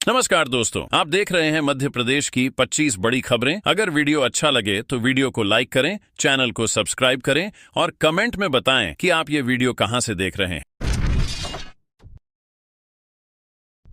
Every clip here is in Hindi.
नमस्कार दोस्तों, आप देख रहे हैं मध्य प्रदेश की 25 बड़ी खबरें। अगर वीडियो अच्छा लगे तो वीडियो को लाइक करें, चैनल को सब्सक्राइब करें और कमेंट में बताएं कि आप ये वीडियो कहां से देख रहे हैं।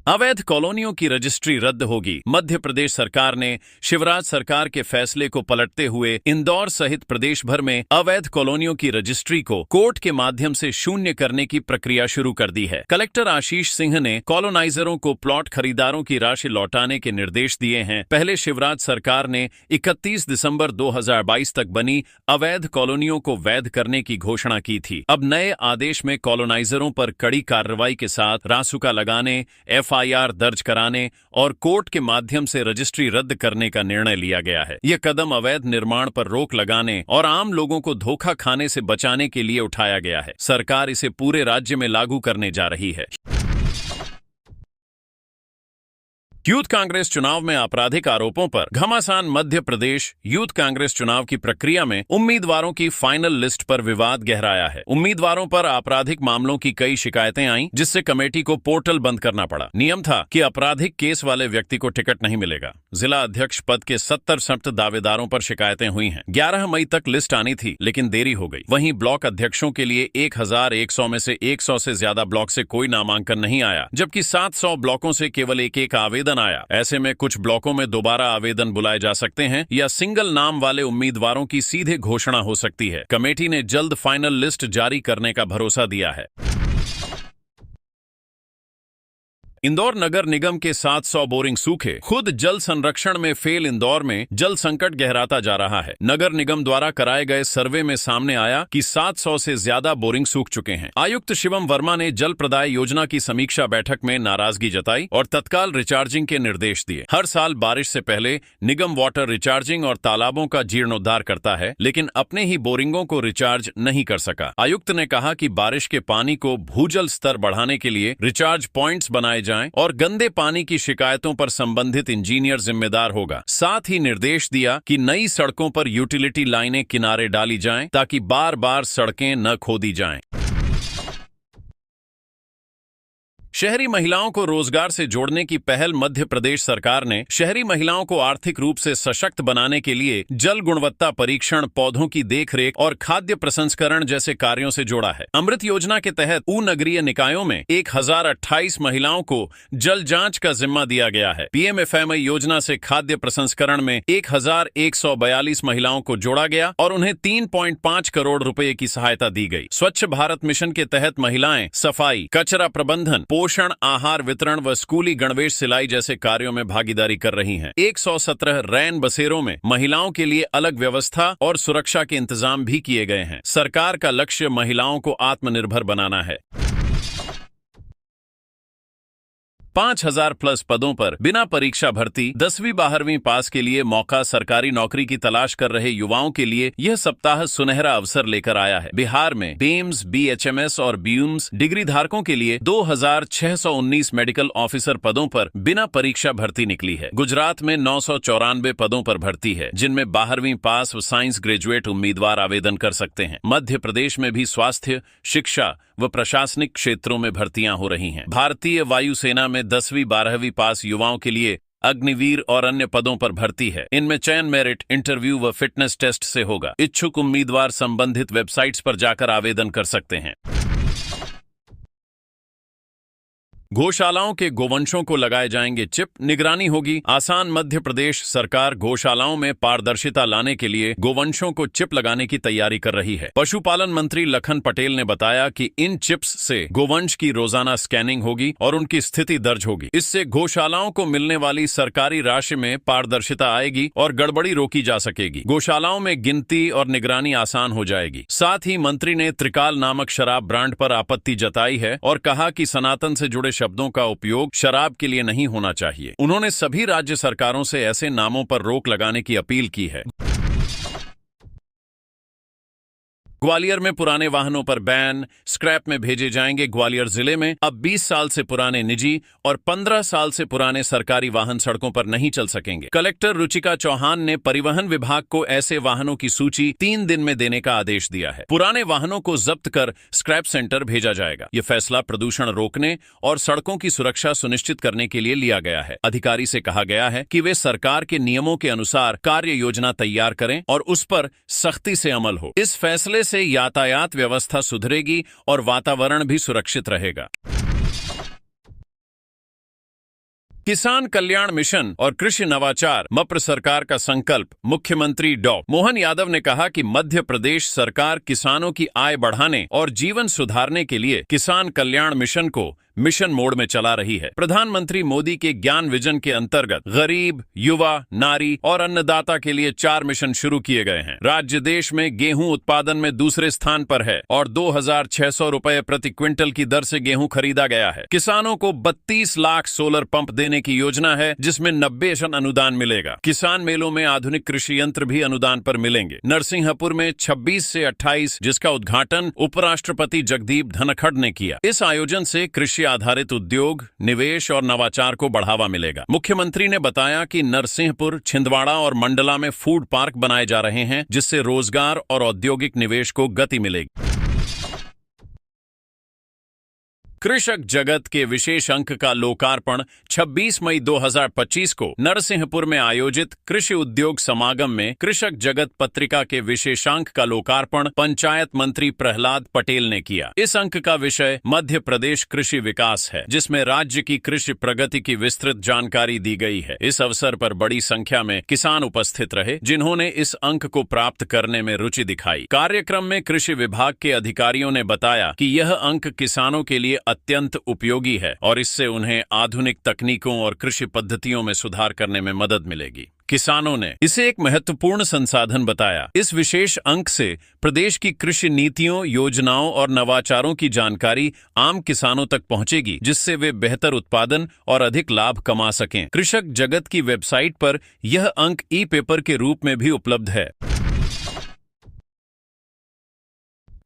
अवैध कॉलोनियों की रजिस्ट्री रद्द होगी। मध्य प्रदेश सरकार ने शिवराज सरकार के फैसले को पलटते हुए इंदौर सहित प्रदेश भर में अवैध कॉलोनियों की रजिस्ट्री को कोर्ट के माध्यम से शून्य करने की प्रक्रिया शुरू कर दी है। कलेक्टर आशीष सिंह ने कॉलोनाइजरों को प्लॉट खरीदारों की राशि लौटाने के निर्देश दिए हैं। पहले शिवराज सरकार ने 31 दिसंबर 2022 तक बनी अवैध कॉलोनियों को वैध करने की घोषणा की थी। अब नए आदेश में कॉलोनाइजरों पर कड़ी कार्रवाई के साथ रासुका लगाने, FIR दर्ज कराने और कोर्ट के माध्यम से रजिस्ट्री रद्द करने का निर्णय लिया गया है। यह कदम अवैध निर्माण पर रोक लगाने और आम लोगों को धोखा खाने से बचाने के लिए उठाया गया है। सरकार इसे पूरे राज्य में लागू करने जा रही है। यूथ कांग्रेस चुनाव में आपराधिक आरोपों पर घमासान। मध्य प्रदेश यूथ कांग्रेस चुनाव की प्रक्रिया में उम्मीदवारों की फाइनल लिस्ट पर विवाद गहराया है। उम्मीदवारों पर आपराधिक मामलों की कई शिकायतें आईं, जिससे कमेटी को पोर्टल बंद करना पड़ा। नियम था कि आपराधिक केस वाले व्यक्ति को टिकट नहीं मिलेगा। जिला अध्यक्ष पद के 70 दावेदारों पर शिकायतें हुई हैं। 11 मई तक लिस्ट आनी थी, लेकिन देरी हो गई। वहीं ब्लॉक अध्यक्षों के लिए 1100 में से 100 से ज्यादा ब्लॉक से कोई नामांकन नहीं आया, जबकि 700 ब्लॉकों से केवल एक आवेदन आया। ऐसे में कुछ ब्लॉकों में दोबारा आवेदन बुलाए जा सकते हैं या सिंगल नाम वाले उम्मीदवारों की सीधे घोषणा हो सकती है। कमेटी ने जल्द फाइनल लिस्ट जारी करने का भरोसा दिया है। इंदौर नगर निगम के 700 बोरिंग सूखे। खुद जल संरक्षण में फेल इंदौर में जल संकट गहराता जा रहा है। नगर निगम द्वारा कराए गए सर्वे में सामने आया कि 700 से ज्यादा बोरिंग सूख चुके हैं। आयुक्त शिवम वर्मा ने जल प्रदाय योजना की समीक्षा बैठक में नाराजगी जताई और तत्काल रिचार्जिंग के निर्देश दिए। हर साल बारिश से पहले निगम वाटर रिचार्जिंग और तालाबों का जीर्णोद्धार करता है, लेकिन अपने ही बोरिंगों को रिचार्ज नहीं कर सका। आयुक्त ने कहा कि बारिश के पानी को भूजल स्तर बढ़ाने के लिए रिचार्ज पॉइंट्स बनाए और गंदे पानी की शिकायतों पर संबंधित इंजीनियर जिम्मेदार होगा। साथ ही निर्देश दिया कि नई सड़कों पर यूटिलिटी लाइनें किनारे डाली जाएं, ताकि बार बार सड़कें न खोदी जाएं। शहरी महिलाओं को रोजगार से जोड़ने की पहल। मध्य प्रदेश सरकार ने शहरी महिलाओं को आर्थिक रूप से सशक्त बनाने के लिए जल गुणवत्ता परीक्षण, पौधों की देखरेख और खाद्य प्रसंस्करण जैसे कार्यों से जोड़ा है। अमृत योजना के तहत नगरीय निकायों में 1028 महिलाओं को जल जांच का जिम्मा दिया गया है। PMFMI योजना से खाद्य प्रसंस्करण में 1142 महिलाओं को जोड़ा गया और उन्हें 3.5 करोड़ रुपए की सहायता दी गई। स्वच्छ भारत मिशन के तहत महिलाएं सफाई, कचरा प्रबंधन, पोषण, आहार वितरण व स्कूली गणवेश सिलाई जैसे कार्यों में भागीदारी कर रही हैं। 117 रैन बसेरों में महिलाओं के लिए अलग व्यवस्था और सुरक्षा के इंतजाम भी किए गए हैं। सरकार का लक्ष्य महिलाओं को आत्मनिर्भर बनाना है। 5000 प्लस पदों पर बिना परीक्षा भर्ती। 10वीं 12वीं पास के लिए मौका। सरकारी नौकरी की तलाश कर रहे युवाओं के लिए यह सप्ताह सुनहरा अवसर लेकर आया है। बिहार में BAMS, BHMS और BUMS डिग्री धारकों के लिए 2619 मेडिकल ऑफिसर पदों पर बिना परीक्षा भर्ती निकली है। गुजरात में 994 पदों पर भर्ती है, जिनमें 12वीं पास व साइंस ग्रेजुएट उम्मीदवार आवेदन कर सकते हैं। मध्य प्रदेश में भी स्वास्थ्य, शिक्षा व प्रशासनिक क्षेत्रों में भर्तियां हो रही हैं। भारतीय वायुसेना में 10वीं 12वीं पास युवाओं के लिए अग्निवीर और अन्य पदों पर भर्ती है। इनमें चयन मेरिट, इंटरव्यू व फिटनेस टेस्ट से होगा। इच्छुक उम्मीदवार संबंधित वेबसाइट्स पर जाकर आवेदन कर सकते हैं। गौशालाओं के गोवंशों को लगाए जाएंगे चिप, निगरानी होगी आसान। मध्य प्रदेश सरकार गौशालाओं में पारदर्शिता लाने के लिए गोवंशों को चिप लगाने की तैयारी कर रही है। पशुपालन मंत्री लखन पटेल ने बताया कि इन चिप्स से गोवंश की रोजाना स्कैनिंग होगी और उनकी स्थिति दर्ज होगी। इससे गौशालाओं को मिलने वाली सरकारी राशि में पारदर्शिता आएगी और गड़बड़ी रोकी जा सकेगी। गौशालाओं में गिनती और निगरानी आसान हो जाएगी। साथ ही मंत्री ने त्रिकाल नामक शराब ब्रांड पर आपत्ति जताई है और कहा कि सनातन से जुड़े शब्दों का उपयोग शराब के लिए नहीं होना चाहिए। उन्होंने सभी राज्य सरकारों से ऐसे नामों पर रोक लगाने की अपील की है। ग्वालियर में पुराने वाहनों पर बैन, स्क्रैप में भेजे जाएंगे। ग्वालियर जिले में अब 20 साल से पुराने निजी और 15 साल से पुराने सरकारी वाहन सड़कों पर नहीं चल सकेंगे। कलेक्टर रुचिका चौहान ने परिवहन विभाग को ऐसे वाहनों की सूची 3 दिन में देने का आदेश दिया है। पुराने वाहनों को जब्त कर स्क्रैप सेंटर भेजा जाएगा। यह फैसला प्रदूषण रोकने और सड़कों की सुरक्षा सुनिश्चित करने के लिए लिया गया है। अधिकारी से कहा गया है कि वे सरकार के नियमों के अनुसार कार्य योजना तैयार करें और उस पर सख्ती से अमल हो। इस फैसले से यातायात व्यवस्था सुधरेगी और वातावरण भी सुरक्षित रहेगा। किसान कल्याण मिशन और कृषि नवाचार मप्र सरकार का संकल्प। मुख्यमंत्री डॉ. मोहन यादव ने कहा कि मध्य प्रदेश सरकार किसानों की आय बढ़ाने और जीवन सुधारने के लिए किसान कल्याण मिशन को मिशन मोड में चला रही है। प्रधानमंत्री मोदी के ज्ञान विजन के अंतर्गत गरीब, युवा, नारी और अन्नदाता के लिए 4 मिशन शुरू किए गए हैं। राज्य देश में गेहूं उत्पादन में दूसरे स्थान पर है और 2,600 रुपए प्रति क्विंटल की दर से गेहूं खरीदा गया है। किसानों को 32 लाख सोलर पंप देने की योजना है, जिसमें 90% अनुदान मिलेगा। किसान मेलों में आधुनिक कृषि यंत्र भी अनुदान पर मिलेंगे। नरसिंहपुर में 26 से 28, जिसका उद्घाटन उपराष्ट्रपति जगदीप धनखड़ ने किया। इस आयोजन से कृषि आधारित उद्योग, निवेश और नवाचार को बढ़ावा मिलेगा। मुख्यमंत्री ने बताया कि नरसिंहपुर, छिंदवाड़ा और मंडला में फूड पार्क बनाए जा रहे हैं, जिससे रोजगार और औद्योगिक निवेश को गति मिलेगी। कृषक जगत के विशेष अंक का लोकार्पण 26 मई 2025 को नरसिंहपुर में आयोजित कृषि उद्योग समागम में कृषक जगत पत्रिका के विशेषांक का लोकार्पण पंचायत मंत्री प्रहलाद पटेल ने किया। इस अंक का विषय मध्य प्रदेश कृषि विकास है, जिसमें राज्य की कृषि प्रगति की विस्तृत जानकारी दी गई है। इस अवसर पर बड़ी संख्या में किसान उपस्थित रहे, जिन्होंने इस अंक को प्राप्त करने में रुचि दिखाई। कार्यक्रम में कृषि विभाग के अधिकारियों ने बताया कि यह अंक किसानों के लिए अत्यंत उपयोगी है और इससे उन्हें आधुनिक तकनीकों और कृषि पद्धतियों में सुधार करने में मदद मिलेगी। किसानों ने इसे एक महत्वपूर्ण संसाधन बताया। इस विशेष अंक से प्रदेश की कृषि नीतियों, योजनाओं और नवाचारों की जानकारी आम किसानों तक पहुंचेगी, जिससे वे बेहतर उत्पादन और अधिक लाभ कमा सकें। कृषक जगत की वेबसाइट पर यह अंक ई-पेपर के रूप में भी उपलब्ध है।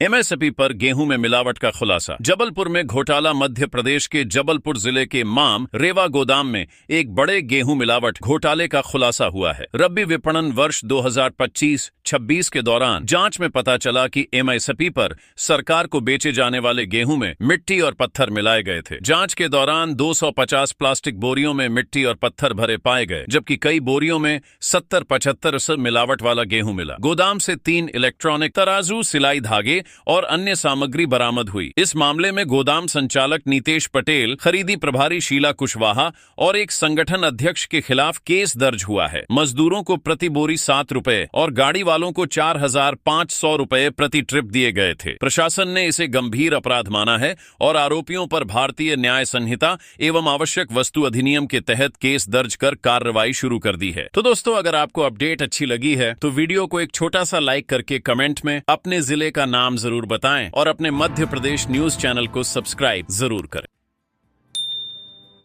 एमएसपी पर गेहूं में मिलावट का खुलासा। जबलपुर में घोटाला। मध्य प्रदेश के जबलपुर जिले के माम रेवा गोदाम में एक बड़े गेहूं मिलावट घोटाले का खुलासा हुआ है। रबी विपणन वर्ष 2025-26 के दौरान जांच में पता चला कि एमएसपी पर सरकार को बेचे जाने वाले गेहूं में मिट्टी और पत्थर मिलाए गए थे। जांच के दौरान 250 प्लास्टिक बोरियों में मिट्टी और पत्थर भरे पाए गए, जबकि कई बोरियों में 70-75% मिलावट वाला गेहूं मिला। गोदाम से 3 इलेक्ट्रॉनिक तराजू, सिलाई धागे और अन्य सामग्री बरामद हुई। इस मामले में गोदाम संचालक नीतेश पटेल, खरीदी प्रभारी शीला कुशवाहा और एक संगठन अध्यक्ष के खिलाफ केस दर्ज हुआ है। मजदूरों को प्रति बोरी 7 रुपए और गाड़ी वालों को 4,500 रुपए प्रति ट्रिप दिए गए थे। प्रशासन ने इसे गंभीर अपराध माना है और आरोपियों पर भारतीय न्याय संहिता एवं आवश्यक वस्तु अधिनियम के तहत केस दर्ज कर कार्रवाई शुरू कर दी है। तो दोस्तों, अगर आपको अपडेट अच्छी लगी है तो वीडियो को एक छोटा सा लाइक करके कमेंट में अपने जिले का नाम जरूर बताएं और अपने मध्य प्रदेश न्यूज चैनल को सब्सक्राइब जरूर करें।